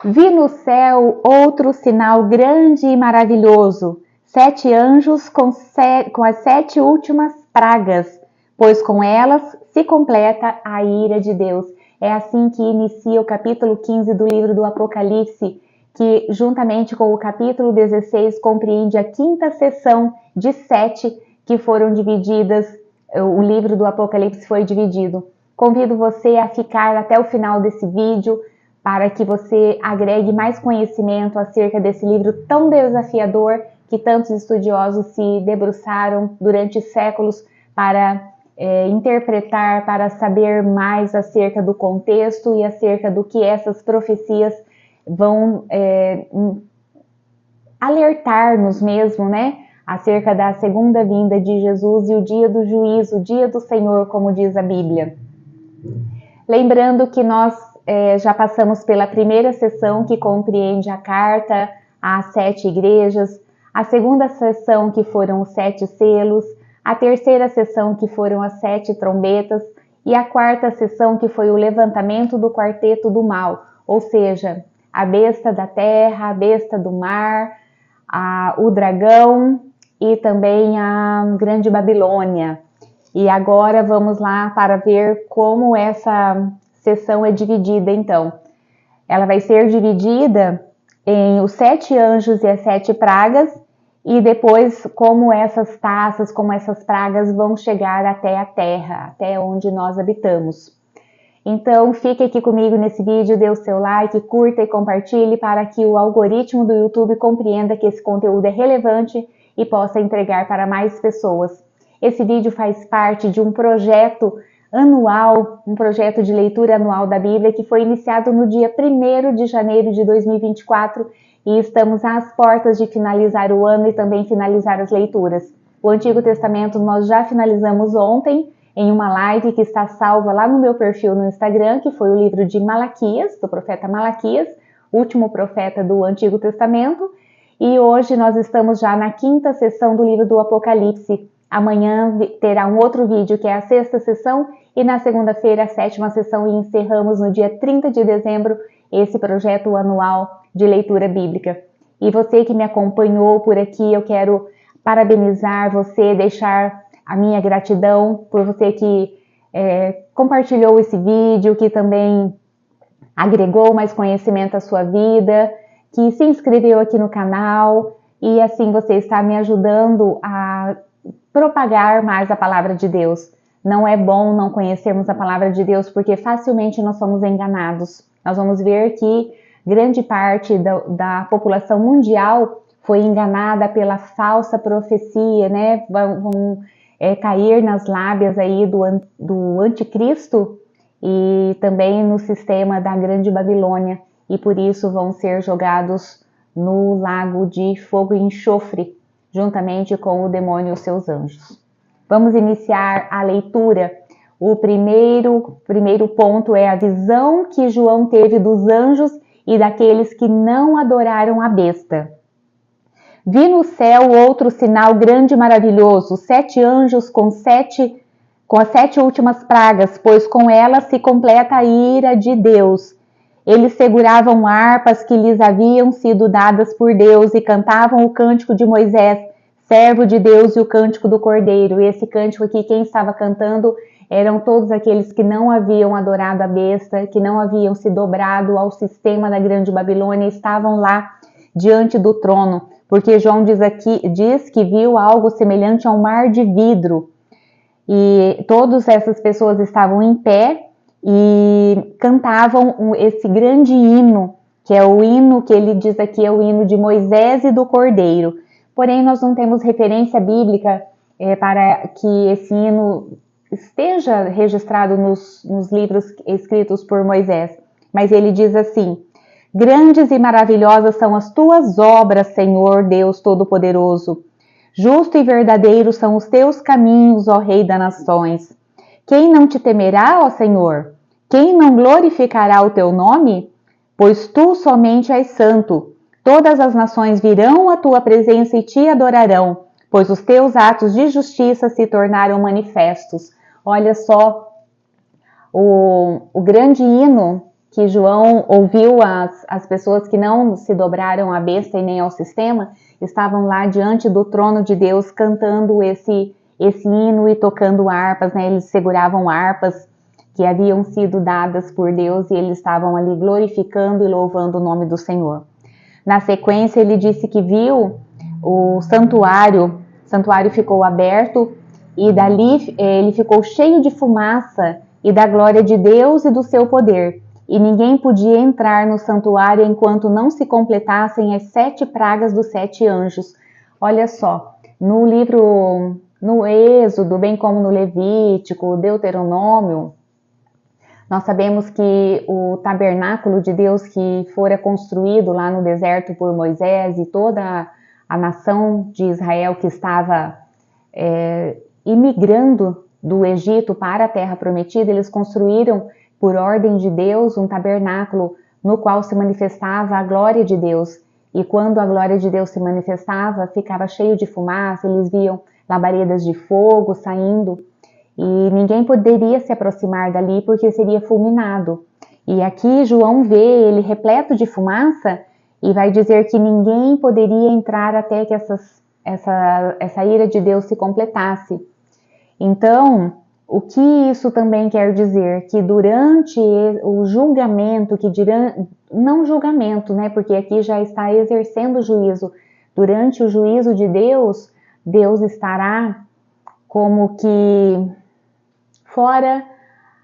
Vi no céu outro sinal grande e maravilhoso, 7 anjos com as 7 últimas pragas, pois com elas se completa a ira de Deus. É assim que inicia o capítulo 15 do livro do Apocalipse, que juntamente com o capítulo 16 compreende a quinta sessão de 7 que foram divididas, o livro do Apocalipse foi dividido. Convido você a ficar até o final desse vídeo, para que você agregue mais conhecimento acerca desse livro tão desafiador que tantos estudiosos se debruçaram durante séculos para interpretar, para saber mais acerca do contexto e acerca do que essas profecias vão alertar-nos mesmo, né? Acerca da segunda vinda de Jesus e o dia do juízo, o dia do Senhor, como diz a Bíblia. Lembrando que nós já passamos pela primeira sessão, que compreende a carta às 7 igrejas, a segunda sessão, que foram os 7 selos, a terceira sessão, que foram as 7 trombetas, e a quarta sessão, que foi o levantamento do quarteto do mal, ou seja, a besta da terra, a besta do mar, o dragão e também a grande Babilônia. E agora vamos lá para ver como essa sessão é dividida, então. Ela vai ser dividida em os 7 anjos e as 7 pragas, e depois como essas taças, como essas pragas vão chegar até a terra, até onde nós habitamos. Então, fique aqui comigo nesse vídeo, dê o seu like, curta e compartilhe para que o algoritmo do YouTube compreenda que esse conteúdo é relevante e possa entregar para mais pessoas. Esse vídeo faz parte de um projeto anual, um projeto de leitura anual da Bíblia que foi iniciado no dia 1º de janeiro de 2024 e estamos às portas de finalizar o ano e também finalizar as leituras. O Antigo Testamento nós já finalizamos ontem em uma live que está salva lá no meu perfil no Instagram, que foi o livro de Malaquias, do profeta Malaquias, último profeta do Antigo Testamento, e hoje nós estamos já na quinta sessão do livro do Apocalipse. Amanhã terá um outro vídeo que é a sexta sessão e na segunda-feira a 7ª sessão, e encerramos no dia 30 de dezembro esse projeto anual de leitura bíblica. E você que me acompanhou por aqui, eu quero parabenizar você, deixar a minha gratidão por você que compartilhou esse vídeo, que também agregou mais conhecimento à sua vida, que se inscreveu aqui no canal, e assim você está me ajudando a propagar mais a palavra de Deus. Não é bom não conhecermos a palavra de Deus, porque facilmente nós somos enganados. Nós vamos ver que grande parte da população mundial foi enganada pela falsa profecia, né? Vão cair nas lábias aí do anticristo e também no sistema da grande Babilônia, e por isso vão ser jogados no lago de fogo e enxofre, juntamente com o demônio e os seus anjos. Vamos iniciar a leitura. O primeiro ponto é a visão que João teve dos anjos e daqueles que não adoraram a besta. Vi no céu outro sinal grande e maravilhoso, 7 anjos com as 7 últimas pragas, pois com elas se completa a ira de Deus. Eles seguravam harpas que lhes haviam sido dadas por Deus e cantavam o cântico de Moisés, servo de Deus, e o cântico do Cordeiro. E esse cântico aqui, quem estava cantando eram todos aqueles que não haviam adorado a besta, que não haviam se dobrado ao sistema da grande Babilônia, estavam lá diante do trono, porque João diz que viu algo semelhante a um mar de vidro. E todas essas pessoas estavam em pé e cantavam esse grande hino, que é o hino que ele diz aqui, é o hino de Moisés e do Cordeiro. Porém, nós não temos referência bíblica para que esse hino esteja registrado nos livros escritos por Moisés. Mas ele diz assim: grandes e maravilhosas são as tuas obras, Senhor Deus Todo-Poderoso. Justo e verdadeiro são os teus caminhos, ó Rei das Nações. Quem não te temerá, ó Senhor? Quem não glorificará o teu nome? Pois tu somente és santo. Todas as nações virão à tua presença e te adorarão, pois os teus atos de justiça se tornaram manifestos. Olha só o grande hino que João ouviu as pessoas que não se dobraram à besta e nem ao sistema, estavam lá diante do trono de Deus cantando esse hino e tocando harpas, né? Eles seguravam harpas que haviam sido dadas por Deus e eles estavam ali glorificando e louvando o nome do Senhor. Na sequência, ele disse que viu o santuário ficou aberto e dali ele ficou cheio de fumaça e da glória de Deus e do seu poder. E ninguém podia entrar no santuário enquanto não se completassem as 7 pragas dos 7 anjos. Olha só, no Êxodo, bem como no Levítico, Deuteronômio, nós sabemos que o tabernáculo de Deus que fora construído lá no deserto por Moisés e toda a nação de Israel que estava imigrando do Egito para a Terra Prometida, eles construíram por ordem de Deus um tabernáculo no qual se manifestava a glória de Deus. E quando a glória de Deus se manifestava, ficava cheio de fumaça, eles viam labaredas de fogo saindo e ninguém poderia se aproximar dali porque seria fulminado. E aqui João vê ele repleto de fumaça e vai dizer que ninguém poderia entrar até que essa ira de Deus se completasse. Então, o que isso também quer dizer? Que durante o julgamento, não julgamento, né? Porque aqui já está exercendo o juízo. Durante o juízo de Deus, Deus estará como que fora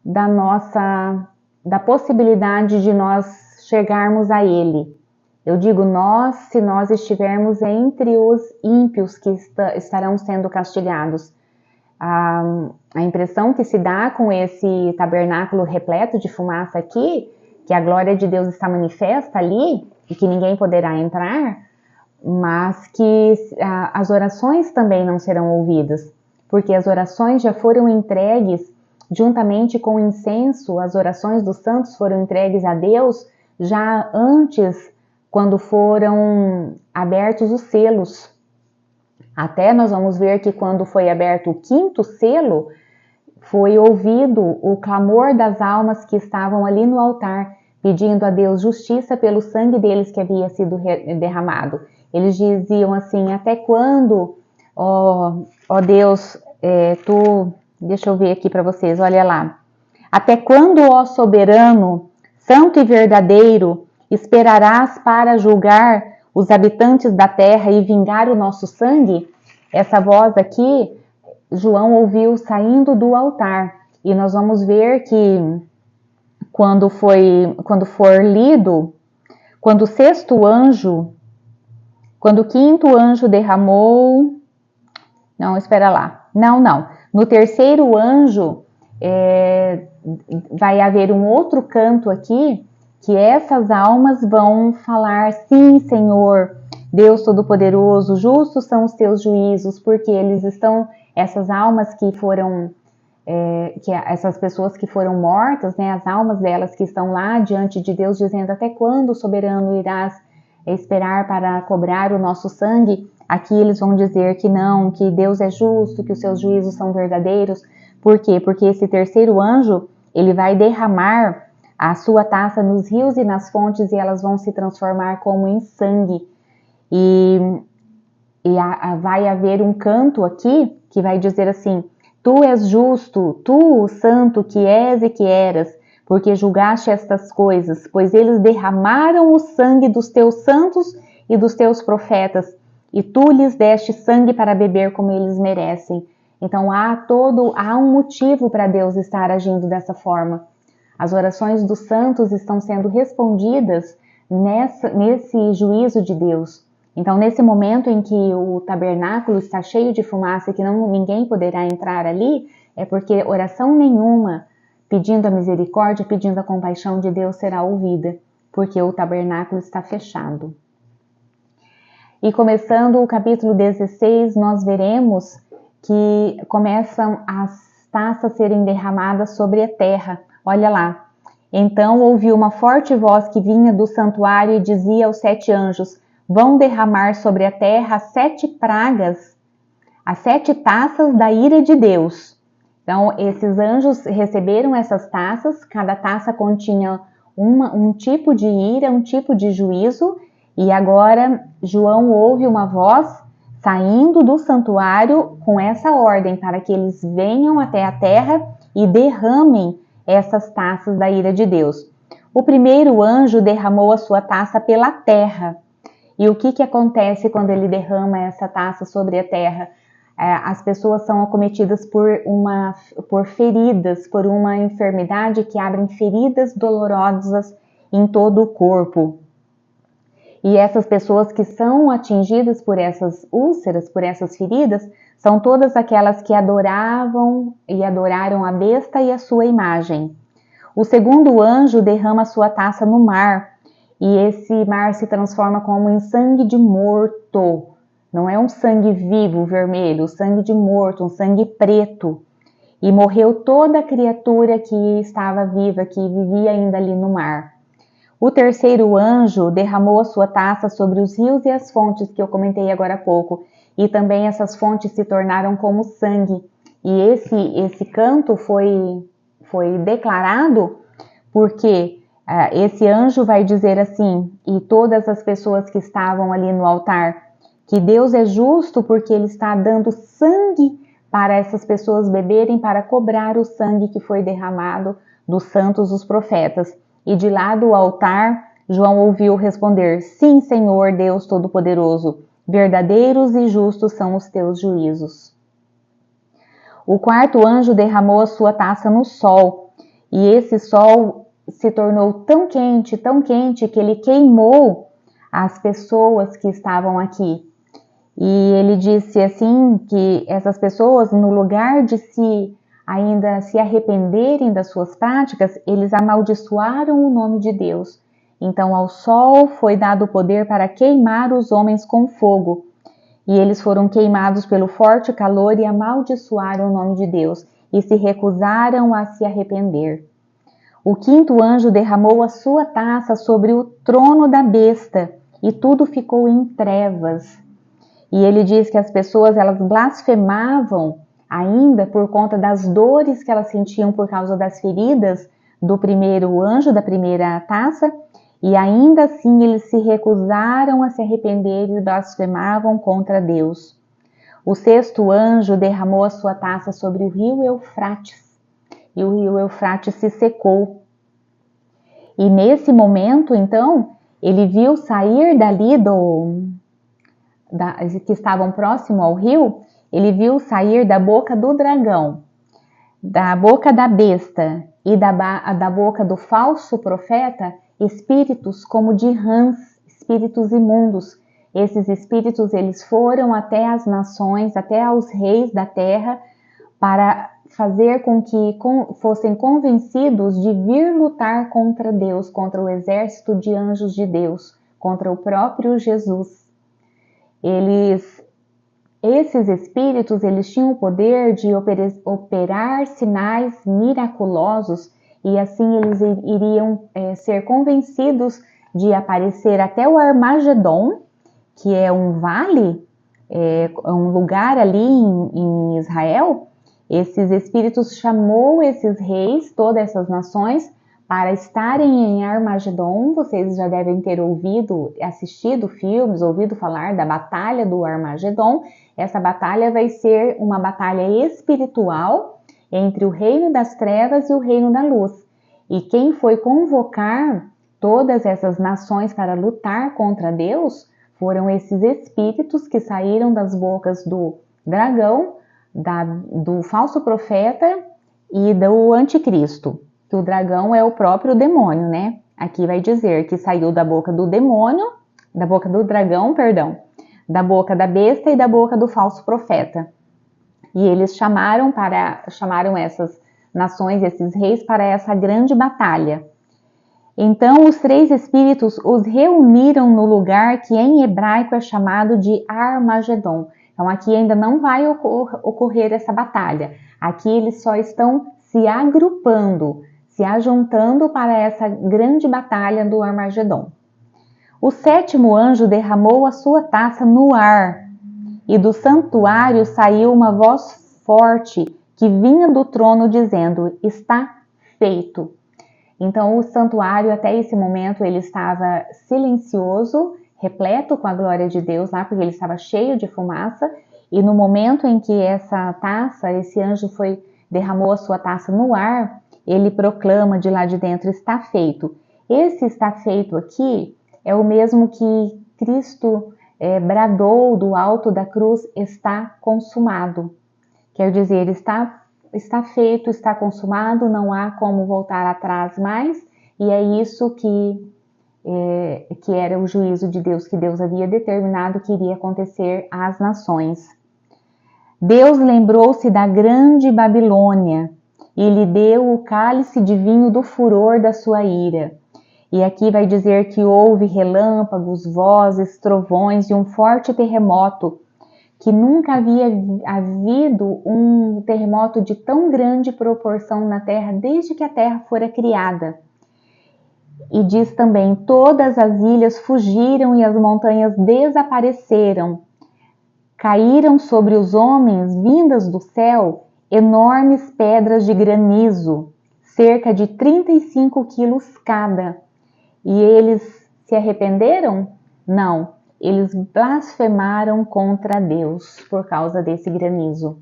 da possibilidade de nós chegarmos a Ele. Eu digo nós, se nós estivermos entre os ímpios que estarão sendo castigados. A impressão que se dá com esse tabernáculo repleto de fumaça aqui, que a glória de Deus está manifesta ali e que ninguém poderá entrar, mas que as orações também não serão ouvidas, porque as orações já foram entregues juntamente com o incenso, as orações dos santos foram entregues a Deus já antes, quando foram abertos os selos. Até nós vamos ver que quando foi aberto o 5º selo, foi ouvido o clamor das almas que estavam ali no altar, pedindo a Deus justiça pelo sangue deles que havia sido derramado. Eles diziam assim: até quando, ó Deus, deixa eu ver aqui para vocês, olha lá. Até quando, ó soberano, santo e verdadeiro, esperarás para julgar os habitantes da terra e vingar o nosso sangue? Essa voz aqui, João ouviu saindo do altar. E nós vamos ver que quando for lido, quando o 6º anjo, quando o 5º anjo derramou... Não, espera lá. Não. No 3º anjo, vai haver um outro canto aqui, que essas almas vão falar: sim, Senhor, Deus Todo-Poderoso, justos são os teus juízos, porque essas almas que foram, essas pessoas que foram mortas, né, as almas delas que estão lá diante de Deus, dizendo: até quando, soberano, irás esperar para cobrar o nosso sangue? Aqui eles vão dizer que não, que Deus é justo, que os seus juízos são verdadeiros. Por quê? Porque esse 3º anjo, ele vai derramar a sua taça nos rios e nas fontes e elas vão se transformar como em sangue. E vai haver um canto aqui que vai dizer assim: tu és justo, tu, o santo que és e que eras, porque julgaste estas coisas, pois eles derramaram o sangue dos teus santos e dos teus profetas, e tu lhes deste sangue para beber como eles merecem. Então há um motivo para Deus estar agindo dessa forma. As orações dos santos estão sendo respondidas nesse juízo de Deus. Então, nesse momento em que o tabernáculo está cheio de fumaça e que ninguém poderá entrar ali, é porque oração nenhuma pedindo a misericórdia, pedindo a compaixão de Deus será ouvida, porque o tabernáculo está fechado. E começando o capítulo 16, nós veremos que começam as taças serem derramadas sobre a terra. Olha lá. Então ouvi uma forte voz que vinha do santuário e dizia aos 7 anjos: vão derramar sobre a terra 7 pragas, as 7 taças da ira de Deus. Então esses anjos receberam essas taças, cada taça continha um tipo de ira, um tipo de juízo, e agora João ouve uma voz saindo do santuário com essa ordem para que eles venham até a terra e derramem essas taças da ira de Deus. O primeiro anjo derramou a sua taça pela terra. E o que acontece quando ele derrama essa taça sobre a terra? As pessoas são acometidas por feridas, por uma enfermidade que abre feridas dolorosas em todo o corpo. E essas pessoas que são atingidas por essas úlceras, por essas feridas, são todas aquelas que adoravam e adoraram a besta e a sua imagem. O segundo anjo derrama sua taça no mar, e esse mar se transforma como em sangue de morto. Não é um sangue vivo, vermelho, sangue de morto, um sangue preto. E morreu toda a criatura que estava viva, que vivia ainda ali no mar. O terceiro anjo derramou a sua taça sobre os rios e as fontes que eu comentei agora há pouco, e também essas fontes se tornaram como sangue. E esse canto foi declarado porque esse anjo vai dizer assim, e todas as pessoas que estavam ali no altar, que Deus é justo porque Ele está dando sangue para essas pessoas beberem, para cobrar o sangue que foi derramado dos santos, os profetas. E de lá do altar, João ouviu responder: sim, Senhor Deus Todo-Poderoso, verdadeiros e justos são os teus juízos. O quarto anjo derramou a sua taça no sol, e esse sol se tornou tão quente que ele queimou as pessoas que estavam aqui. E ele disse assim que essas pessoas, no lugar de ainda se arrependerem das suas práticas, eles amaldiçoaram o nome de Deus. Então ao sol foi dado o poder para queimar os homens com fogo. E eles foram queimados pelo forte calor e amaldiçoaram o nome de Deus e se recusaram a se arrepender. O quinto anjo derramou a sua taça sobre o trono da besta e tudo ficou em trevas. E ele diz que as pessoas elas blasfemavam ainda por conta das dores que elas sentiam por causa das feridas do primeiro anjo, da primeira taça, e ainda assim eles se recusaram a se arrepender e blasfemavam contra Deus. O sexto anjo derramou a sua taça sobre o rio Eufrates, e o rio Eufrates se secou. E nesse momento, então, ele viu sair dali que estavam próximo ao rio, ele viu sair da boca do dragão, da boca da besta e da boca do falso profeta, espíritos como de rãs, espíritos imundos. Esses espíritos, eles foram até as nações, até aos reis da terra, para fazer com que fossem convencidos de vir lutar contra Deus, contra o exército de anjos de Deus, contra o próprio Jesus. Esses espíritos, eles tinham o poder de operar sinais miraculosos, e assim eles iriam ser convencidos de aparecer até o Armagedon, que é um vale, um lugar ali em Israel. Esses espíritos chamou esses reis, todas essas nações, para estarem em Armagedon. Vocês já devem ter assistido filmes, ouvido falar da Batalha do Armagedon. Essa batalha vai ser uma batalha espiritual entre o reino das trevas e o reino da luz. E quem foi convocar todas essas nações para lutar contra Deus foram esses espíritos que saíram das bocas do dragão, do falso profeta e do anticristo. Que o dragão é o próprio demônio, né? Aqui vai dizer que saiu da boca do demônio, da boca do dragão, perdão, da boca da besta e da boca do falso profeta. E eles chamaram essas nações, esses reis, para essa grande batalha. Então os três espíritos os reuniram no lugar que em hebraico é chamado de Armagedon. Então aqui ainda não vai ocorrer essa batalha. Aqui eles só estão se agrupando, se ajuntando para essa grande batalha do Armagedon. O sétimo anjo derramou a sua taça no ar, e do santuário saiu uma voz forte que vinha do trono dizendo: está feito. Então o santuário até esse momento ele estava silencioso, repleto com a glória de Deus lá, porque ele estava cheio de fumaça, e no momento em que essa taça, esse anjo derramou a sua taça no ar, ele proclama de lá de dentro, está feito. Esse está feito aqui é o mesmo que Cristo bradou do alto da cruz, está consumado. Quer dizer, está feito, está consumado, não há como voltar atrás mais, e é isso que era o juízo de Deus, que Deus havia determinado que iria acontecer às nações. Deus lembrou-se da grande Babilônia e lhe deu o cálice de vinho do furor da sua ira. E aqui vai dizer que houve relâmpagos, vozes, trovões e um forte terremoto, que nunca havia havido um terremoto de tão grande proporção na terra desde que a terra fora criada. E diz também, todas as ilhas fugiram e as montanhas desapareceram. Caíram sobre os homens, vindas do céu, enormes pedras de granizo, cerca de 35 quilos cada. E eles se arrependeram? Não, eles blasfemaram contra Deus por causa desse granizo.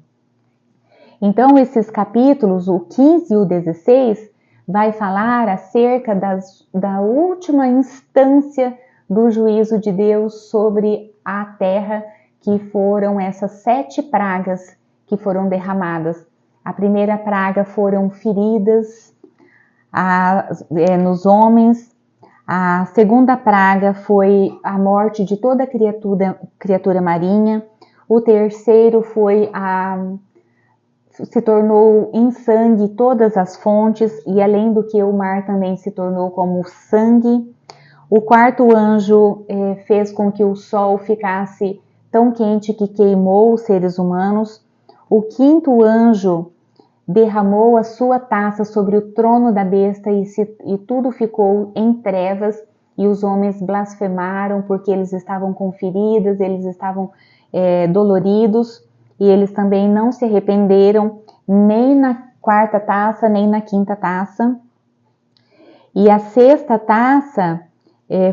Então, esses capítulos, o 15 e o 16, vai falar acerca da última instância do juízo de Deus sobre a terra, que foram essas 7 pragas que foram derramadas. A primeira praga foram feridas nos homens. A segunda praga foi a morte de toda criatura marinha. O terceiro foi se tornou em sangue todas as fontes, e além do que o mar também se tornou como sangue. O quarto anjo fez com que o sol ficasse tão quente que queimou os seres humanos. O quinto anjo derramou a sua taça sobre o trono da besta e tudo ficou em trevas, e os homens blasfemaram porque eles estavam com feridas, eles estavam doloridos, e eles também não se arrependeram, nem na quarta taça, nem na quinta taça. E a sexta taça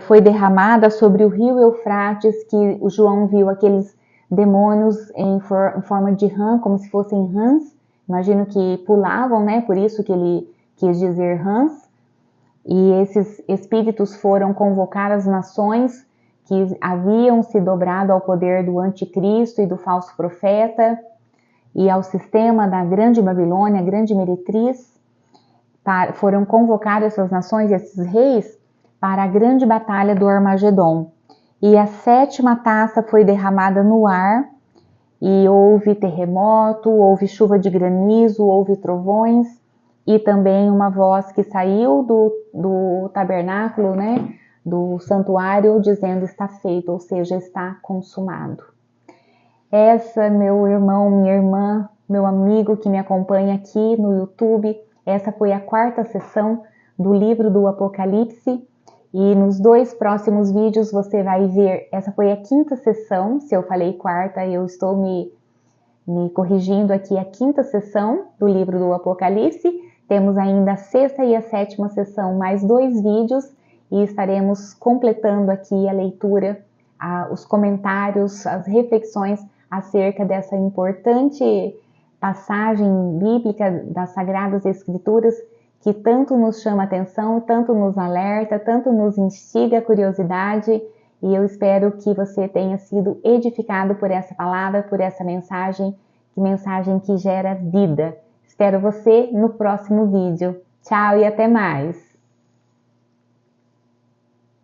foi derramada sobre o rio Eufrates, que o João viu aqueles demônios em forma de rã, como se fossem rãs. Imagino que pulavam, né? Por isso que ele quis dizer rãs. E esses espíritos foram convocar as nações que haviam se dobrado ao poder do anticristo e do falso profeta e ao sistema da grande Babilônia, a grande meretriz. Foram convocar essas nações, esses reis, para a grande batalha do Armagedon. E a sétima taça foi derramada no ar, e houve terremoto, houve chuva de granizo, houve trovões, e também uma voz que saiu do tabernáculo, né, do santuário, dizendo está feito, ou seja, está consumado. Essa, meu irmão, minha irmã, meu amigo que me acompanha aqui no YouTube, essa foi a quarta sessão do livro do Apocalipse, e nos 2 próximos vídeos você vai ver, essa foi a quinta sessão. Se eu falei quarta, eu estou me corrigindo aqui, a quinta sessão do livro do Apocalipse. Temos ainda a sexta e a sétima sessão, mais 2 vídeos, e estaremos completando aqui a leitura, os comentários, as reflexões acerca dessa importante passagem bíblica das Sagradas Escrituras, que tanto nos chama atenção, tanto nos alerta, tanto nos instiga a curiosidade, e eu espero que você tenha sido edificado por essa palavra, por essa mensagem que gera vida. Espero você no próximo vídeo. Tchau e até mais!